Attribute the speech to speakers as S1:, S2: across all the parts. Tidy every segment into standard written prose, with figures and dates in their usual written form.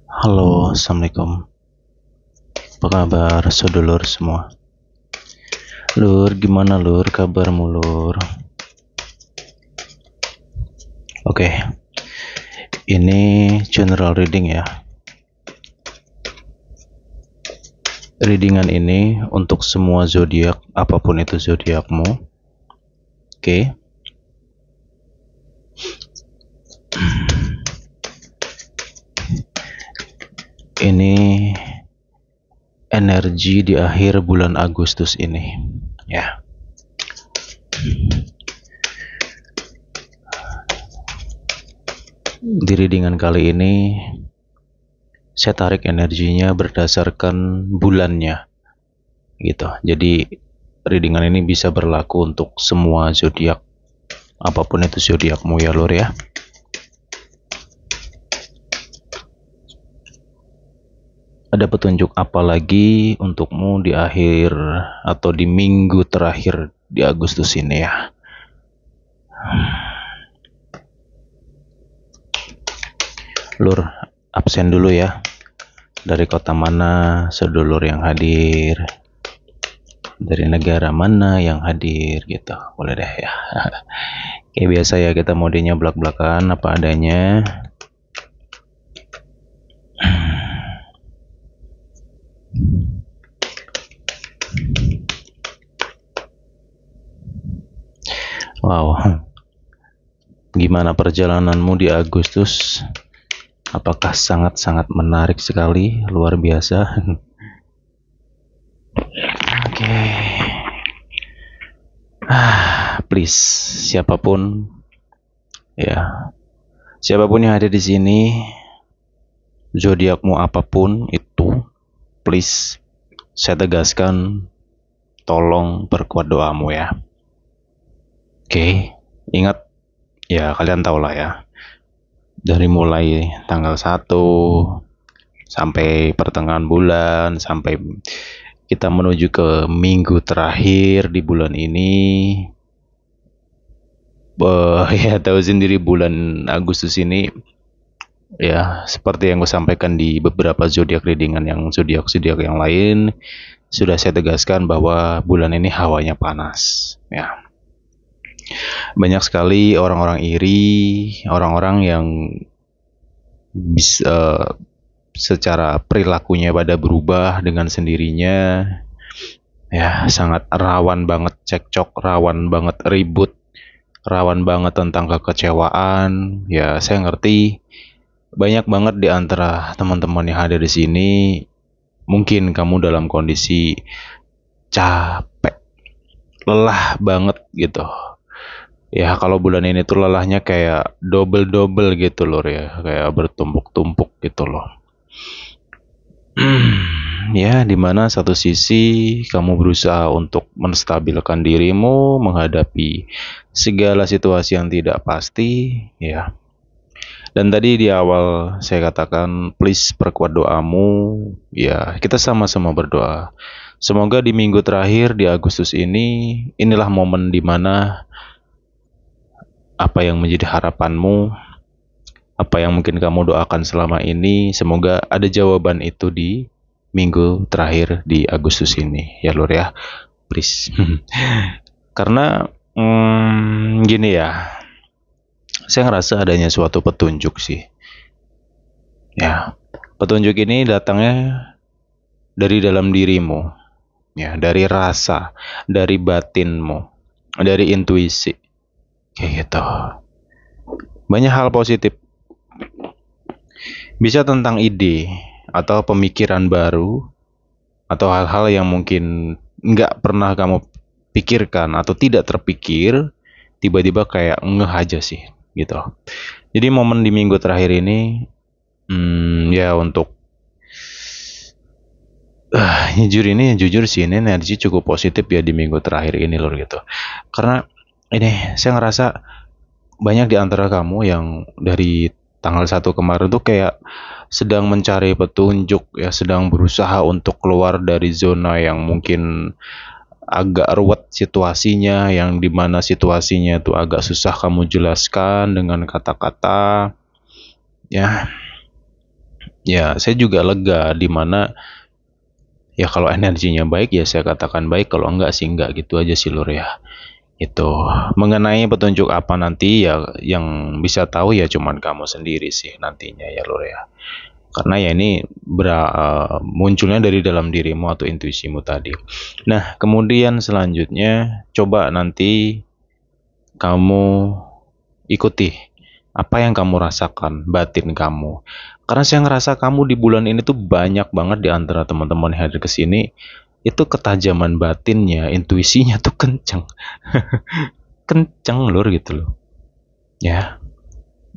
S1: Halo, Assalamualaikum. Apa kabar sedulur semua? Lur, gimana lur kabarmu lur? Oke, ini general reading ya. Readingan ini untuk semua zodiak, apapun itu zodiakmu. Oke. Ini energi di akhir bulan Agustus ini, ya. Di readingan kali ini saya tarik energinya berdasarkan bulannya, gitu. Jadi readingan ini bisa berlaku untuk semua zodiak, apapun itu zodiakmu ya lur ya. Ada petunjuk apa lagi untukmu di akhir atau di minggu terakhir di Agustus ini ya? Lur, absen dulu ya. Dari kota mana sedulur yang hadir? Dari negara mana yang hadir gitu. Boleh deh ya. Kayak biasa ya, kita modenya belak-belakan apa adanya. Wow, gimana perjalananmu di Agustus? Apakah sangat-sangat menarik sekali, luar biasa? Oke. Please, siapapun ya, siapapun yang ada di sini, zodiakmu apapun itu, please, saya tegaskan, tolong perkuat doamu ya. Oke, ingat ya, kalian tahu lah ya. Dari mulai tanggal 1 sampai pertengahan bulan, sampai kita menuju ke minggu terakhir di bulan ini. Ya tahu sendiri bulan Agustus ini ya, seperti yang gue sampaikan di beberapa zodiak readingan yang zodiak-zodiak yang lain, sudah saya tegaskan bahwa bulan ini hawanya panas ya. Banyak sekali orang-orang iri, orang-orang yang bisa secara perilakunya pada berubah dengan sendirinya ya, sangat rawan banget cekcok, rawan banget ribut, rawan banget tentang kekecewaan. Ya, saya ngerti banyak banget di antara teman-teman yang ada di sini, mungkin kamu dalam kondisi capek, lelah banget gitu. Ya, kalau bulan ini tuh lelahnya kayak double-double gitu loh ya, kayak bertumpuk-tumpuk gitu loh. Ya, dimana satu sisi kamu berusaha untuk menstabilkan dirimu menghadapi segala situasi yang tidak pasti, ya. Dan tadi di awal saya katakan, please perkuat doamu, ya. Kita sama-sama berdoa. Semoga di minggu terakhir di Agustus ini, inilah momen dimana apa yang menjadi harapanmu, apa yang mungkin kamu doakan selama ini, semoga ada jawaban itu di minggu terakhir di Agustus ini ya lur ya, please. Karena gini ya, saya ngerasa adanya suatu petunjuk sih ya. Petunjuk ini datangnya dari dalam dirimu ya, dari rasa, dari batinmu, dari intuisi kayak gitu. Banyak hal positif, bisa tentang ide atau pemikiran baru, atau hal-hal yang mungkin nggak pernah kamu pikirkan atau tidak terpikir, tiba-tiba kayak ngeh aja sih gitu. Jadi momen di minggu terakhir ini ya untuk jujur sih ini energi cukup positif ya di minggu terakhir ini lor gitu. Karena ini saya ngerasa banyak di antara kamu yang dari tanggal 1 kemarin tuh kayak sedang mencari petunjuk ya, sedang berusaha untuk keluar dari zona yang mungkin agak ruwet situasinya, yang dimana situasinya itu agak susah kamu jelaskan dengan kata-kata ya. Ya, saya juga lega di mana ya kalau energinya baik ya saya katakan baik, kalau enggak sih enggak, gitu aja sih Lur ya. Itu mengenai petunjuk apa nanti ya yang bisa tahu ya cuman kamu sendiri sih nantinya ya Lur ya. Karena ya ini munculnya dari dalam dirimu atau intuisimu tadi. Nah, kemudian selanjutnya coba nanti kamu ikuti apa yang kamu rasakan, batin kamu. Karena saya ngerasa kamu di bulan ini tuh banyak banget di antara teman-teman yang hadir ke sini itu ketajaman batinnya, intuisinya tuh kenceng. Kenceng lur gitu loh. Ya.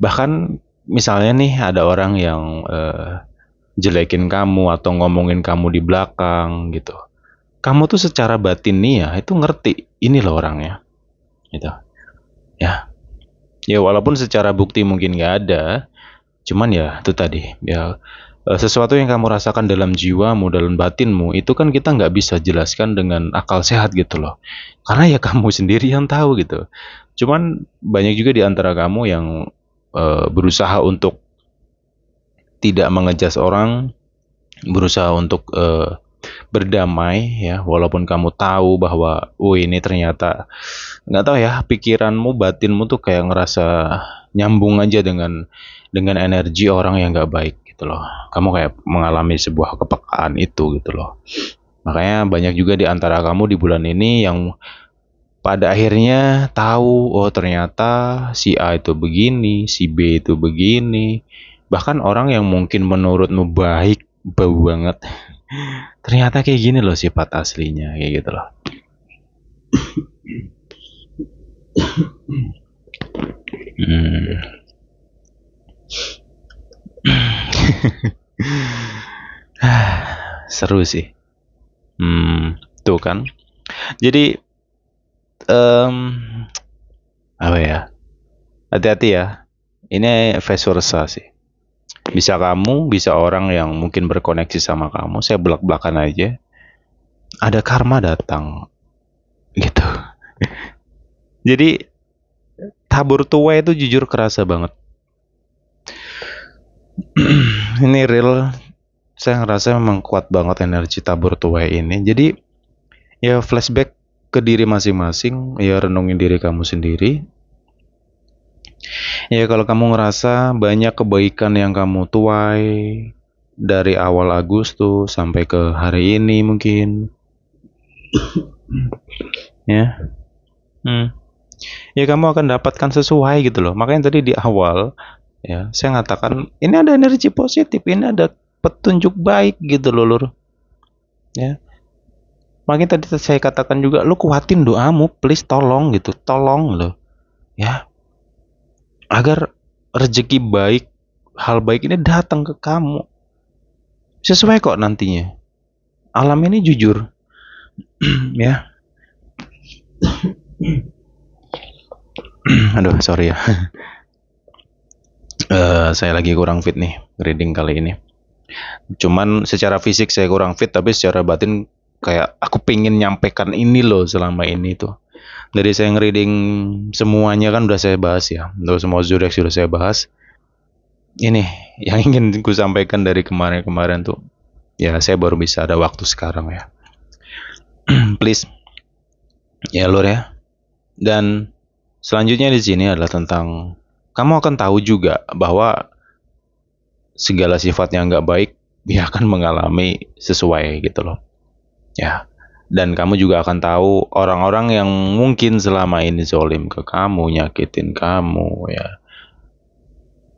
S1: Bahkan misalnya nih ada orang yang jelekin kamu atau ngomongin kamu di belakang gitu. Kamu tuh secara batin nih ya itu ngerti ini loh orangnya gitu. Ya. Ya walaupun secara bukti mungkin nggak ada, cuman ya itu tadi ya sesuatu yang kamu rasakan dalam jiwamu, dalam batinmu itu kan kita nggak bisa jelaskan dengan akal sehat gitu loh. Karena ya kamu sendiri yang tahu gitu. Cuman banyak juga di antara kamu yang berusaha untuk tidak mengejas orang, berusaha untuk berdamai ya, walaupun kamu tahu bahwa, oh ini ternyata nggak tahu ya pikiranmu, batinmu tuh kayak ngerasa nyambung aja dengan energi orang yang nggak baik gitu loh. Kamu kayak mengalami sebuah kepekaan itu gitu loh. Makanya banyak juga di antara kamu di bulan ini yang pada akhirnya tahu, oh ternyata si A itu begini, si B itu begini. Bahkan orang yang mungkin menurutmu baik, bau banget, ternyata kayak gini loh sifat aslinya, kayak gitu loh. Hmm. Seru sih. Tuh kan. Jadi em, apa ya? Hati-hati ya. Ini vice versa sih. Bisa kamu, bisa orang yang mungkin berkoneksi sama kamu, saya belak-belakan aja. Ada karma datang, gitu. Jadi tabur tua itu jujur kerasa banget. Ini real, saya ngerasa memang kuat banget energi tabur tua ini. Jadi ya flashback ke diri masing-masing, ya renungin diri kamu sendiri. Ya kalau kamu ngerasa banyak kebaikan yang kamu tuai dari awal Agustus sampai ke hari ini mungkin, ya, ya kamu akan dapatkan sesuai gitu loh. Makanya tadi di awal, ya saya ngatakan ini ada energi positif, ini ada petunjuk baik gitu loh, lur. Ya, makanya tadi saya katakan juga, lu kuatin doamu, please tolong gitu, tolong loh, ya, agar rezeki baik, hal baik ini datang ke kamu. Sesuai kok nantinya. Alam ini jujur, ya. Aduh, sorry ya. Saya lagi kurang fit nih reading kali ini. Cuman secara fisik saya kurang fit, tapi secara batin kayak aku pengen nyampaikan ini loh selama ini tuh. Dari saya ngereading semuanya kan udah saya bahas ya. Untuk semua zodiak sudah saya bahas. Ini yang ingin ku sampaikan dari kemarin-kemarin tuh. Ya saya baru bisa ada waktu sekarang ya. Please. Ya lur ya. Dan selanjutnya di sini adalah tentang kamu akan tahu juga bahwa segala sifat yang nggak baik dia akan mengalami sesuai gitu loh. Ya. Dan kamu juga akan tahu orang-orang yang mungkin selama ini zolim ke kamu, nyakitin kamu ya.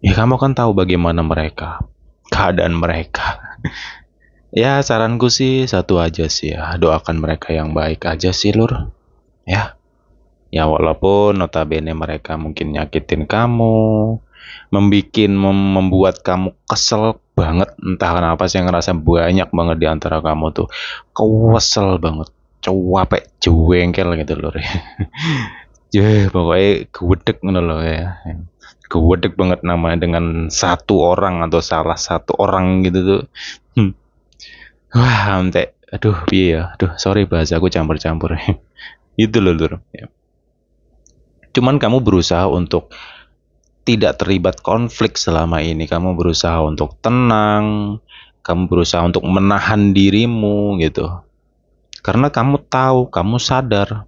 S1: Ya kamu akan tahu bagaimana mereka, keadaan mereka. Ya saranku sih satu aja sih ya, doakan mereka yang baik aja sih lur. Ya. Ya walaupun notabene mereka mungkin nyakitin kamu, membuat kamu kesel banget, entah kenapa saya ngerasa banyak banget di antara kamu tuh kesel banget, capek, jengkel gitu loh. Ya pokoknya gewedek ngono loh ya. Gewedek banget namanya dengan satu orang atau salah satu orang gitu tuh. Wah, ante, aduh, piye ya, aduh, sorry bahasa aku campur-campur. Itu loh lur. Ya. Cuman kamu berusaha untuk tidak terlibat konflik selama ini. Kamu berusaha untuk tenang, kamu berusaha untuk menahan dirimu gitu. Karena kamu tahu, kamu sadar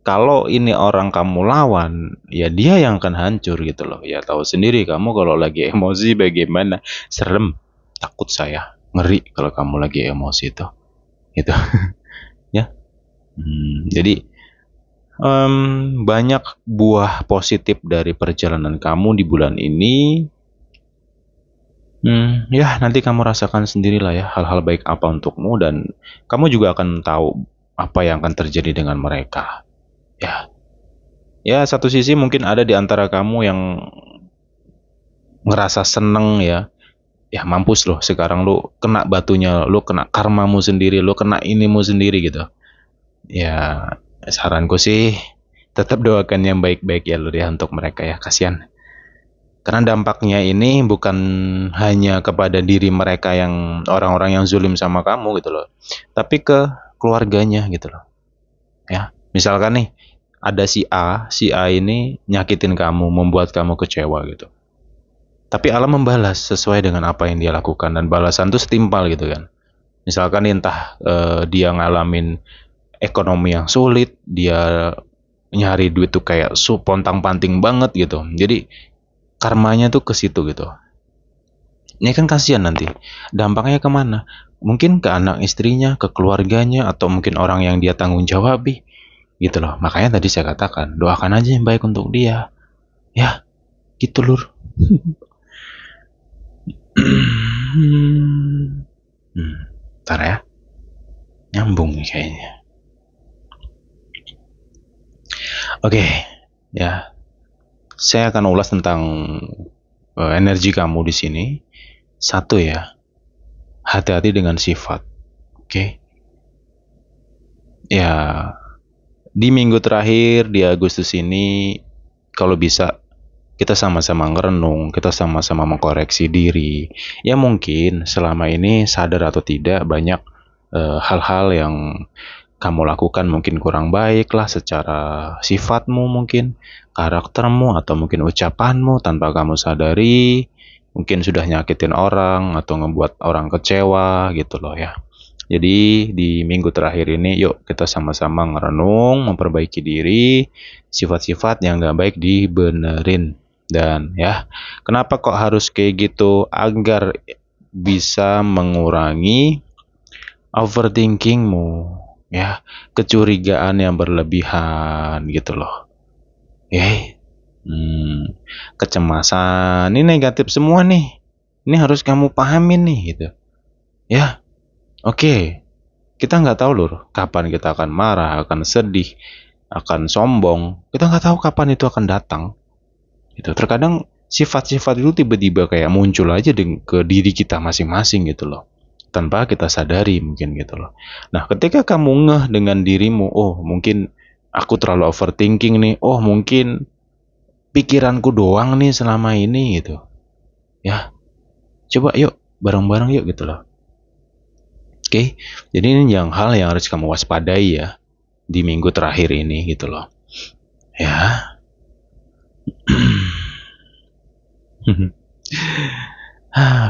S1: kalau ini orang kamu lawan, ya dia yang akan hancur gitu loh. Ya tahu sendiri kamu kalau lagi emosi bagaimana. Serem, takut saya, ngeri kalau kamu lagi emosi itu. Gitu. Ya. Jadi banyak buah positif dari perjalanan kamu di bulan ini. Ya nanti kamu rasakan sendirilah ya hal-hal baik apa untukmu, dan kamu juga akan tahu apa yang akan terjadi dengan mereka. Ya, ya satu sisi mungkin ada di antara kamu yang ngerasa seneng ya. Ya mampus loh, sekarang lu kena batunya, lu kena karmamu sendiri, lu kena inimu sendiri gitu. Ya saranku sih tetap doakan yang baik-baik ya Lur ya untuk mereka ya, kasihan. Karena dampaknya ini bukan hanya kepada diri mereka yang orang-orang yang zulim sama kamu gitu loh, tapi ke keluarganya gitu loh. Ya, misalkan nih ada si A ini nyakitin kamu, membuat kamu kecewa gitu. Tapi Allah membalas sesuai dengan apa yang dia lakukan, dan balasan tuh setimpal gitu kan. Misalkan entah dia ngalamin ekonomi yang sulit, dia nyari duit tuh kayak pontang-panting banget gitu. Jadi karmanya tuh ke situ gitu. Ini kan kasihan nanti. Dampaknya kemana? Mungkin ke anak istrinya, ke keluarganya, atau mungkin orang yang dia tanggung jawabi. Gitu loh. Makanya tadi saya katakan, doakan aja yang baik untuk dia. Ya, gitu Lur. Ntar ya. Nyambung nih kayaknya. Oke, ya. Saya akan ulas tentang energi kamu di sini. Satu ya, hati-hati dengan sifat. Oke. Ya, di minggu terakhir di Agustus ini, kalau bisa kita sama-sama ngerenung, kita sama-sama mengkoreksi diri. Ya mungkin selama ini sadar atau tidak banyak hal-hal yang kamu lakukan mungkin kurang baik lah, secara sifatmu mungkin, karaktermu, atau mungkin ucapanmu tanpa kamu sadari. Mungkin sudah nyakitin orang atau ngebuat orang kecewa gitu loh ya. Jadi di minggu terakhir ini yuk kita sama-sama ngerenung, memperbaiki diri, sifat-sifat yang gak baik dibenerin. Dan ya, kenapa kok harus kayak gitu? Agar bisa mengurangi overthinkingmu, ya, kecurigaan yang berlebihan gitu loh. Kecemasan, ini negatif semua nih. Ini harus kamu pahamin nih gitu. Ya, oke. Kita nggak tahu Lur, kapan kita akan marah, akan sedih, akan sombong. Kita nggak tahu kapan itu akan datang. Gitu. Terkadang sifat-sifat itu tiba-tiba kayak muncul aja ke diri kita masing-masing gitu loh, tanpa kita sadari mungkin gitu loh. Nah, ketika kamu ngeh dengan dirimu, oh mungkin aku terlalu overthinking nih, oh mungkin pikiranku doang nih selama ini gitu. Ya, coba yuk bareng-bareng yuk gitu loh. Oke, jadi ini hal yang harus kamu waspadai ya di minggu terakhir ini gitu loh. Ya.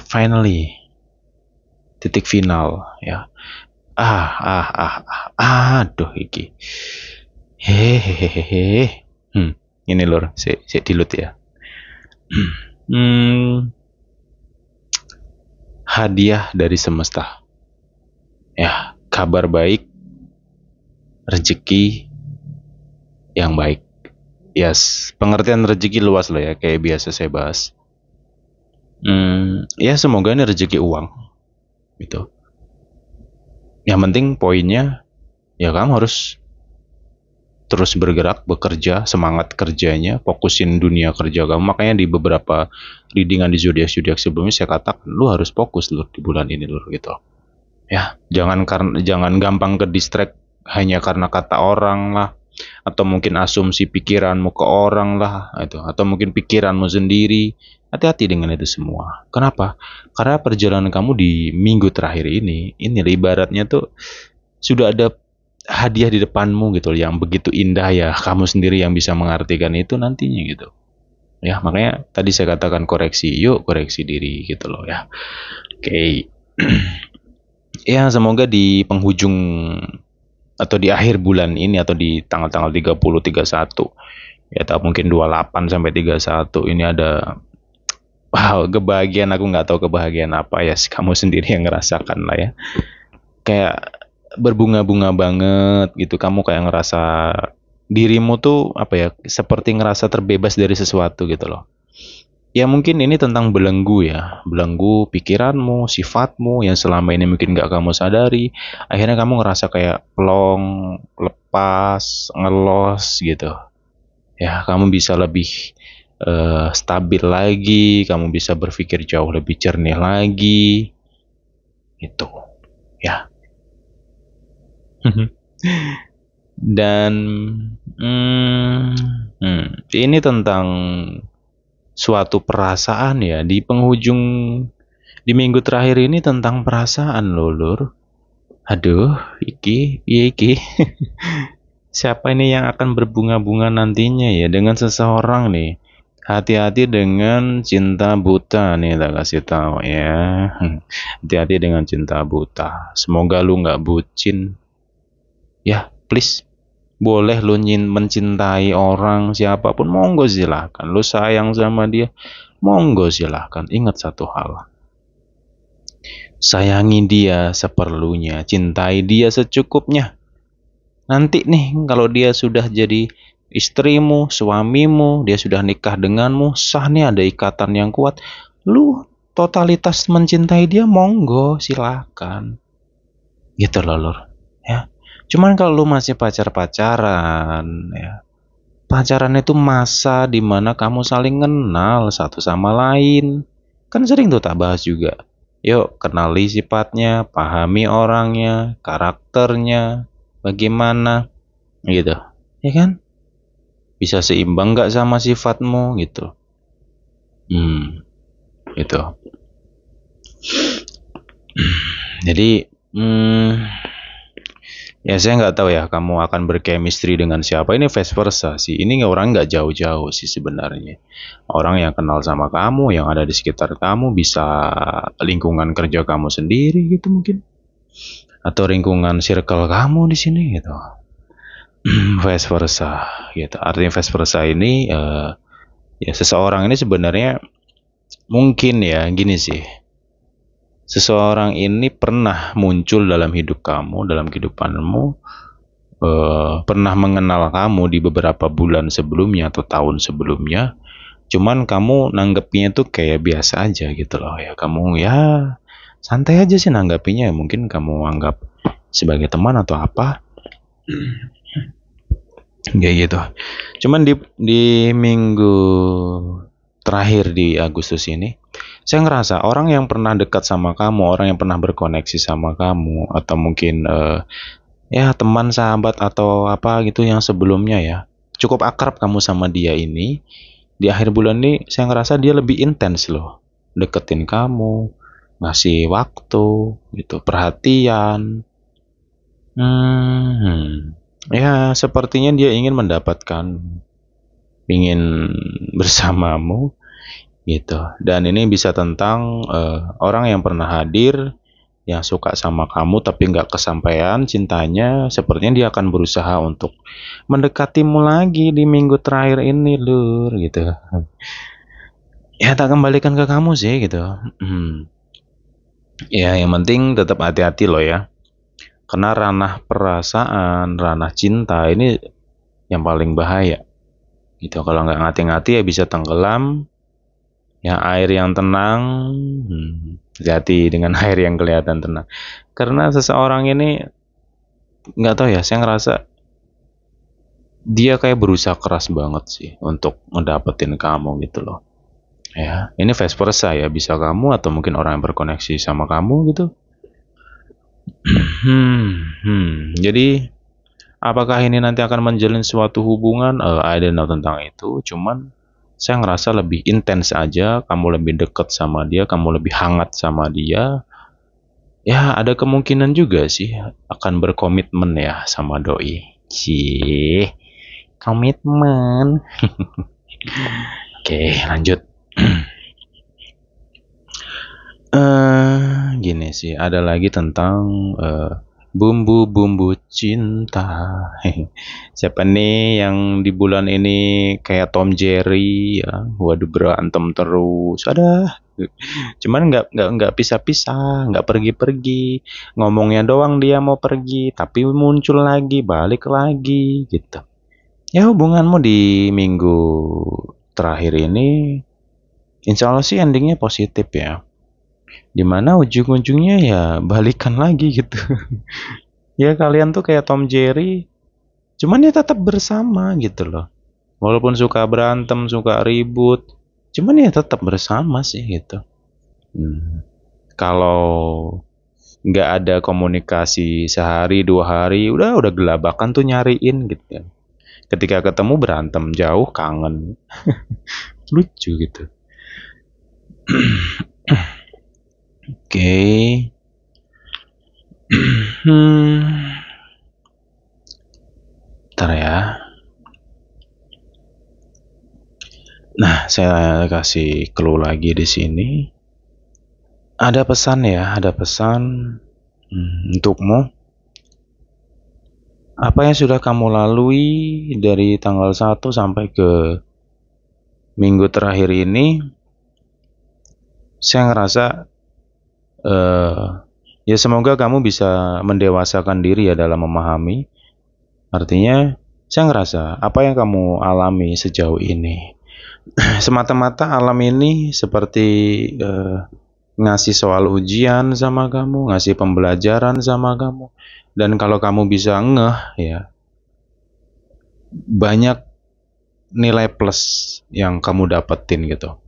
S1: Finally, titik final ya. Aduh iki. Hehehe. Ini Lur, saya dilut ya. Hadiah dari semesta. Ya, kabar baik, rezeki yang baik. Yes, pengertian rezeki luas loh ya, kayak biasa saya bahas. Ya semoga ini rezeki uang, gitu. Yang penting poinnya, ya kamu harus terus bergerak, bekerja, semangat kerjanya, fokusin dunia kerja kamu. Makanya di beberapa readingan di zodiak sebelumnya saya katakan, lu harus fokus Lur di bulan ini Lur gitu. Ya, jangan gampang ke distract hanya karena kata orang lah, atau mungkin asumsi pikiranmu ke orang lah, atau mungkin pikiranmu sendiri. Hati-hati dengan itu semua. Kenapa? Karena perjalanan kamu di minggu terakhir ini ibaratnya tuh sudah ada hadiah di depanmu gitu yang begitu indah ya, kamu sendiri yang bisa mengartikan itu nantinya gitu. Ya, makanya tadi saya katakan koreksi, yuk koreksi diri gitu loh ya. Oke. Ya, semoga di penghujung atau di akhir bulan ini atau di tanggal-tanggal 30, 31 ya, atau mungkin 28 sampai 31 ini ada wow, kebahagiaan. Aku nggak tahu kebahagiaan apa ya, kamu sendiri yang ngerasakan lah ya. Kayak berbunga-bunga banget gitu, kamu kayak ngerasa dirimu tuh apa ya, seperti ngerasa terbebas dari sesuatu gitu loh. Ya mungkin ini tentang belenggu ya, belenggu pikiranmu, sifatmu yang selama ini mungkin nggak kamu sadari. Akhirnya kamu ngerasa kayak plong, lepas, ngelos gitu. Ya kamu bisa lebih stabil lagi, kamu bisa berpikir jauh lebih jernih lagi, gitu ya. Dan ini tentang suatu perasaan ya, di penghujung di minggu terakhir ini tentang perasaan loh Lur. Aduh, iki. Siapa ini yang akan berbunga-bunga nantinya ya dengan seseorang nih? Hati-hati dengan cinta buta nih, tak kasih tahu ya. Hati-hati dengan cinta buta. Semoga lu nggak bucin. Ya, please. Boleh lu mencintai orang siapapun, monggo silahkan. Lu sayang sama dia, monggo silahkan. Ingat satu hal. Sayangi dia seperlunya, cintai dia secukupnya. Nanti nih kalau dia sudah jadi istrimu, suamimu, dia sudah nikah denganmu, sah nih ada ikatan yang kuat, lu totalitas mencintai dia, monggo silakan. Gitu loh Lur. Ya. Cuman kalau lu masih pacar-pacaran ya. Pacaran itu masa dimana kamu saling kenal satu sama lain. Kan sering tuh tak bahas juga. Yuk kenali sifatnya, pahami orangnya, karakternya, bagaimana gitu. Ya kan? Bisa seimbang nggak sama sifatmu gitu. Gitu. Jadi ya saya nggak tahu ya kamu akan berchemistry dengan siapa. Ini vice versa sih. Ini orang nggak jauh-jauh sih sebenarnya. Orang yang kenal sama kamu, yang ada di sekitar kamu, bisa lingkungan kerja kamu sendiri gitu mungkin, atau lingkungan circle kamu di sini gitu. Vice versa gitu. Artinya vice versa ini ya seseorang ini sebenarnya mungkin ya gini sih. Seseorang ini pernah muncul dalam hidup kamu, dalam kehidupanmu, pernah mengenal kamu di beberapa bulan sebelumnya atau tahun sebelumnya. Cuman kamu nanggepnya tuh kayak biasa aja gitu loh ya. Kamu ya santai aja sih nanggapinya. Mungkin kamu anggap sebagai teman atau apa. Kayak gitu. Cuman di minggu terakhir di Agustus ini, saya ngerasa orang yang pernah dekat sama kamu, orang yang pernah berkoneksi sama kamu, atau mungkin ya teman, sahabat atau apa gitu yang sebelumnya ya, cukup akrab kamu sama dia ini, di akhir bulan ini saya ngerasa dia lebih intens loh, deketin kamu, ngasih waktu, gitu, perhatian. Ya sepertinya dia ingin mendapatkan, ingin bersamamu gitu. Dan ini bisa tentang orang yang pernah hadir, yang suka sama kamu tapi nggak kesampaian cintanya. Sepertinya dia akan berusaha untuk mendekatimu lagi di minggu terakhir ini Lur gitu. Ya tak kembalikan ke kamu sih gitu. Ya yang penting tetap hati-hati loh ya, karena ranah perasaan, ranah cinta ini yang paling bahaya gitu. Kalau nggak ngati-ngati ya bisa tenggelam. Ya air yang tenang, hati-hati dengan air yang kelihatan tenang. Karena seseorang ini nggak tahu ya, saya ngerasa dia kayak berusaha keras banget sih untuk ngedapetin kamu gitu loh. Ya, ini vice versa ya, bisa kamu atau mungkin orang yang berkoneksi sama kamu gitu. Jadi apakah ini nanti akan menjalin suatu hubungan? I don't know tentang itu. Cuman saya ngerasa lebih intens aja, kamu lebih dekat sama dia, kamu lebih hangat sama dia. Ya, ada kemungkinan juga sih akan berkomitmen ya sama doi. Cih, komitmen. Oke, lanjut. Gini sih, ada lagi tentang bumbu-bumbu cinta. Siapa nih yang di bulan ini kayak Tom Jerry ya? Waduh, berantem terus. Ada. Cuman nggak pisah-pisah, nggak pergi-pergi. Ngomongnya doang dia mau pergi, tapi muncul lagi, balik lagi gitu. Ya hubunganmu di minggu terakhir ini, insya Allah sih endingnya positif ya. Dimana ujung-ujungnya ya balikan lagi gitu. Ya kalian tuh kayak Tom Jerry, cuman ya tetap bersama gitu loh. Walaupun suka berantem, suka ribut, cuman ya tetap bersama sih gitu. Kalau nggak ada komunikasi sehari 2 hari, udah gelabakan tuh nyariin gitu ya. Ketika ketemu berantem jauh, kangen. Lucu gitu. Oke. Bentar ya. Nah, saya kasih clue lagi di sini. Ada pesan ya, ada pesan untukmu. Apa yang sudah kamu lalui dari tanggal 1 sampai ke minggu terakhir ini, saya ngerasa ya semoga kamu bisa mendewasakan diri ya dalam memahami. Artinya, saya ngerasa apa yang kamu alami sejauh ini semata-mata alam ini seperti ngasih soal ujian sama kamu, ngasih pembelajaran sama kamu. Dan kalau kamu bisa ngeh ya, banyak nilai plus yang kamu dapetin gitu.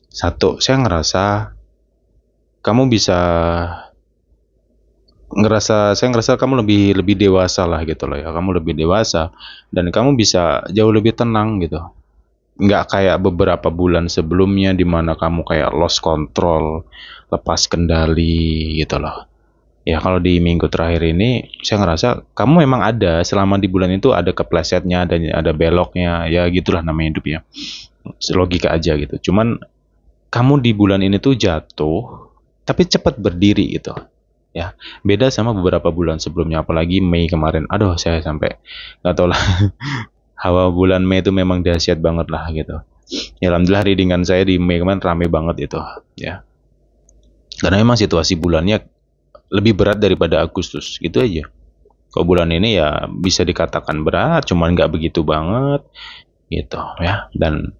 S1: Satu, saya ngerasa saya ngerasa kamu lebih dewasa lah gitu loh ya. Kamu lebih dewasa dan kamu bisa jauh lebih tenang gitu. Nggak kayak beberapa bulan sebelumnya di mana kamu kayak lost control, lepas kendali gitu loh. Ya kalau di minggu terakhir ini saya ngerasa kamu memang ada selama di bulan itu ada keplesetnya, ada beloknya, ya gitulah namanya hidup ya. Logika aja gitu. Cuman kamu di bulan ini tuh jatuh tapi cepat berdiri gitu. Ya, beda sama beberapa bulan sebelumnya, apalagi Mei kemarin. Aduh, saya sampai nggak tahu lah. Hawa bulan Mei itu memang dahsyat banget lah gitu. Ya alhamdulillah readingan saya di Mei kemarin rame banget itu ya. Karena memang situasi bulannya lebih berat daripada Agustus gitu aja. Kalau bulan ini ya bisa dikatakan berat, cuman nggak begitu banget gitu ya. Dan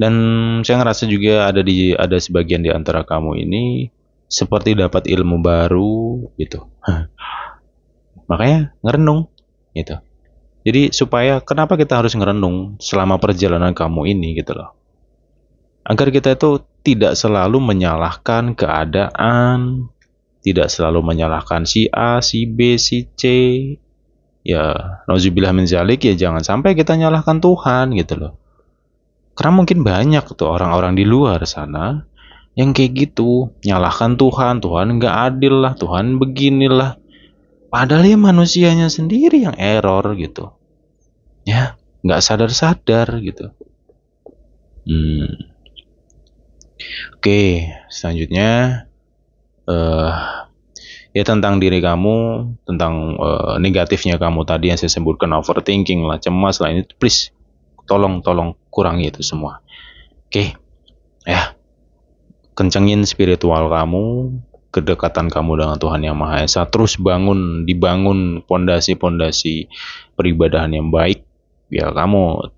S1: dan saya ngerasa juga ada sebagian di antara kamu ini seperti dapat ilmu baru gitu. Makanya ngerenung gitu. Jadi supaya kenapa kita harus ngerenung selama perjalanan kamu ini gitu loh. Agar kita itu tidak selalu menyalahkan keadaan, tidak selalu menyalahkan si A, si B, si C. Ya, nauzubillah min zalik, ya jangan sampai kita nyalahkan Tuhan gitu loh. Karena mungkin banyak tuh orang-orang di luar sana yang kayak gitu, nyalahkan Tuhan, Tuhan nggak adil lah, Tuhan beginilah. Padahal ya manusianya sendiri yang error gitu. Ya, nggak sadar-sadar gitu. Oke, selanjutnya ya tentang diri kamu, tentang negatifnya kamu tadi yang saya sebutkan, overthinking lah, cemas lah, ini please tolong kurangi itu semua. Oke, ya kencengin spiritual kamu, kedekatan kamu dengan Tuhan Yang Maha Esa, terus dibangun pondasi-pondasi peribadahan yang baik. Ya kamu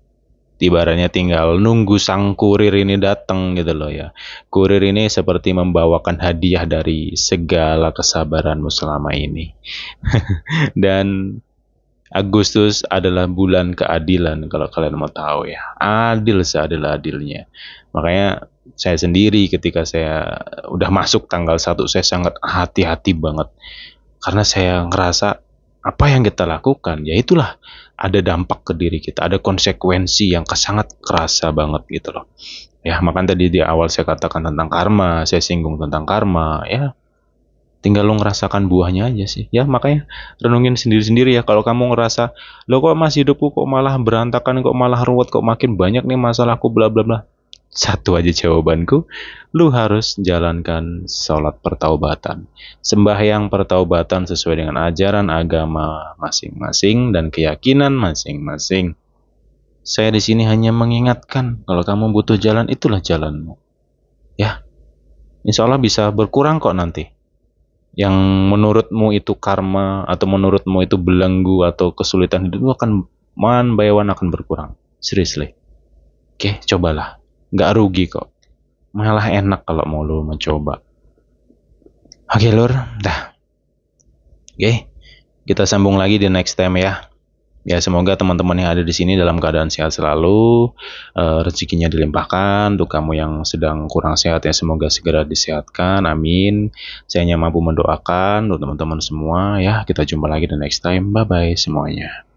S1: ibaratnya tinggal nunggu sang kurir ini datang gitu loh ya. Kurir ini seperti membawakan hadiah dari segala kesabaranmu selama ini. Dan Agustus adalah bulan keadilan kalau kalian mau tahu ya. Adil seadil-adilnya. Makanya saya sendiri ketika saya udah masuk tanggal 1 saya sangat hati-hati banget. Karena saya ngerasa apa yang kita lakukan ya itulah ada dampak ke diri kita, ada konsekuensi yang sangat kerasa banget gitu loh. Ya, makanya tadi di awal saya katakan tentang karma, saya singgung tentang karma ya. tinggal lo ngerasakan buahnya aja sih ya. Makanya renungin sendiri-sendiri ya. Kalau kamu ngerasa lo kok masih hidupku kok malah berantakan, kok malah ruwet, kok makin banyak nih masalahku bla bla bla, satu aja jawabanku, lu harus jalankan sholat pertaubatan, sembahyang pertaubatan sesuai dengan ajaran agama masing-masing dan keyakinan masing-masing. Saya di sini hanya mengingatkan, kalau kamu butuh jalan, itulah jalanmu. Ya, insya Allah bisa berkurang kok nanti. Yang menurutmu itu karma, atau menurutmu itu belenggu, atau kesulitan hidup, itu akan one by one akan berkurang. Seriously. Oke, cobalah. Nggak rugi kok. Malah enak kalau mau lo mencoba. Oke lur, dah. Oke, kita sambung lagi di next time ya. Ya semoga teman-teman yang ada di sini dalam keadaan sehat selalu, rezekinya dilimpahkan. Untuk kamu yang sedang kurang sehat ya semoga segera disehatkan, amin. Saya hanya mampu mendoakan untuk teman-teman semua ya. Kita jumpa lagi di next time, bye bye semuanya.